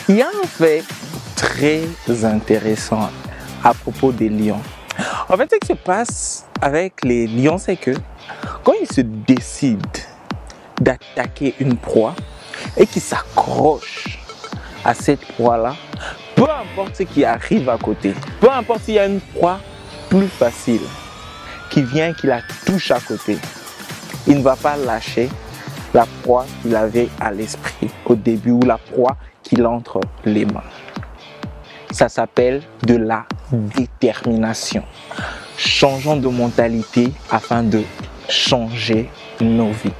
Il y a un fait très intéressant à propos des lions. En fait, ce qui se passe avec les lions, c'est que quand ils se décident d'attaquer une proie et qu'ils s'accrochent à cette proie-là, peu importe ce qui arrive à côté, peu importe s'il y a une proie plus facile qui vient, qui la touche à côté, il ne va pas lâcher la proie qu'il avait à l'esprit au début ou la proie qu'il a entre les mains. Ça s'appelle de la détermination. Changeons de mentalité afin de changer nos vies.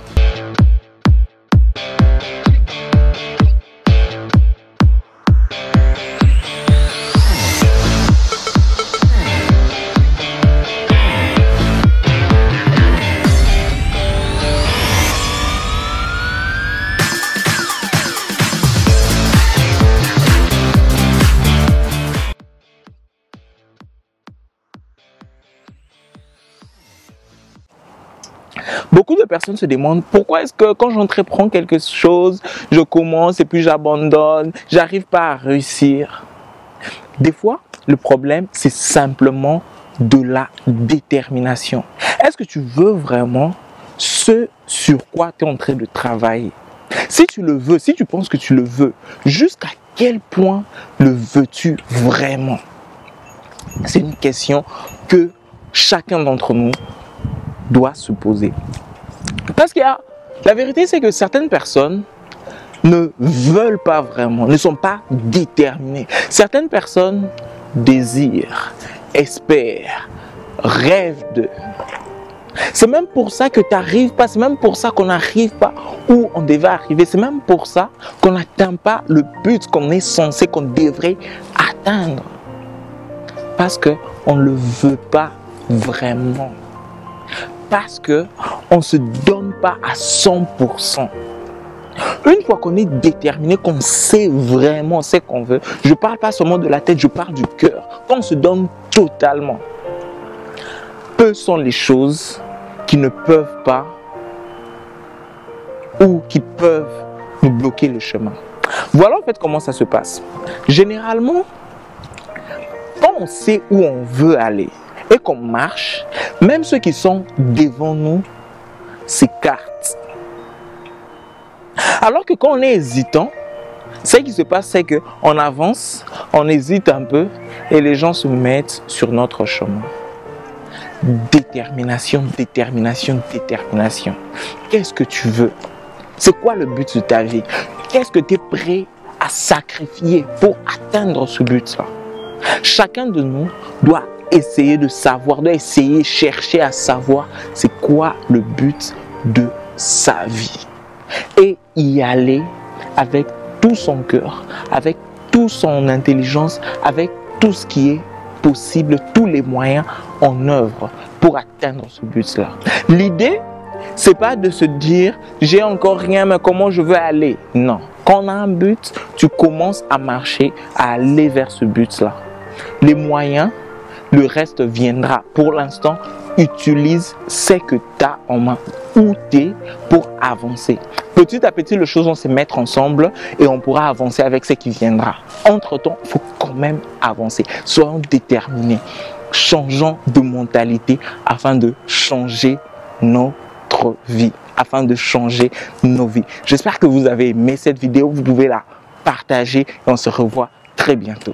Beaucoup de personnes se demandent pourquoi est-ce que quand j'entreprends quelque chose, je commence et puis j'abandonne, j'arrive pas à réussir. Des fois, le problème, c'est simplement de la détermination. Est-ce que tu veux vraiment ce sur quoi tu es en train de travailler? Si tu le veux, si tu penses que tu le veux, jusqu'à quel point le veux-tu vraiment? C'est une question que chacun d'entre nous doit se poser. Parce que la vérité, c'est que certaines personnes ne veulent pas vraiment, ne sont pas déterminées. Certaines personnes désirent, espèrent, rêvent de. C'est même pour ça que tu n'arrives pas, c'est même pour ça qu'on n'arrive pas où on devait arriver. C'est même pour ça qu'on n'atteint pas le but qu'on est censé, qu'on devrait atteindre. Parce qu'on ne le veut pas vraiment. Parce qu'on ne se donne pas à 100%. Une fois qu'on est déterminé, qu'on sait vraiment ce qu'on veut, je ne parle pas seulement de la tête, je parle du cœur. Quand on se donne totalement, peu sont les choses qui ne peuvent pas ou qui peuvent nous bloquer le chemin. Voilà en fait comment ça se passe. Généralement, quand on sait où on veut aller, et qu'on marche, même ceux qui sont devant nous s'écartent. Alors que quand on est hésitant, ce qui se passe, c'est qu'on avance, on hésite un peu et les gens se mettent sur notre chemin. Détermination, détermination, détermination. Qu'est-ce que tu veux? C'est quoi le but de ta vie? Qu'est-ce que tu es prêt à sacrifier pour atteindre ce but-là? Chacun de nous doit essayer de savoir, doit essayer, chercher à savoir c'est quoi le but de sa vie. Et y aller avec tout son cœur, avec toute son intelligence, avec tout ce qui est possible, tous les moyens en œuvre pour atteindre ce but-là. L'idée, c'est pas de se dire j'ai encore rien, mais comment je veux aller? Non. Quand on a un but, tu commences à marcher, à aller vers ce but-là. Les moyens, le reste viendra. Pour l'instant, utilise ce que tu as en main, où tu es pour avancer. Petit à petit, les choses vont se mettre ensemble et on pourra avancer avec ce qui viendra. Entre-temps, il faut quand même avancer. Soyons déterminés. Changeons de mentalité afin de changer notre vie, afin de changer nos vies. J'espère que vous avez aimé cette vidéo. Vous pouvez la partager et on se revoit très bientôt.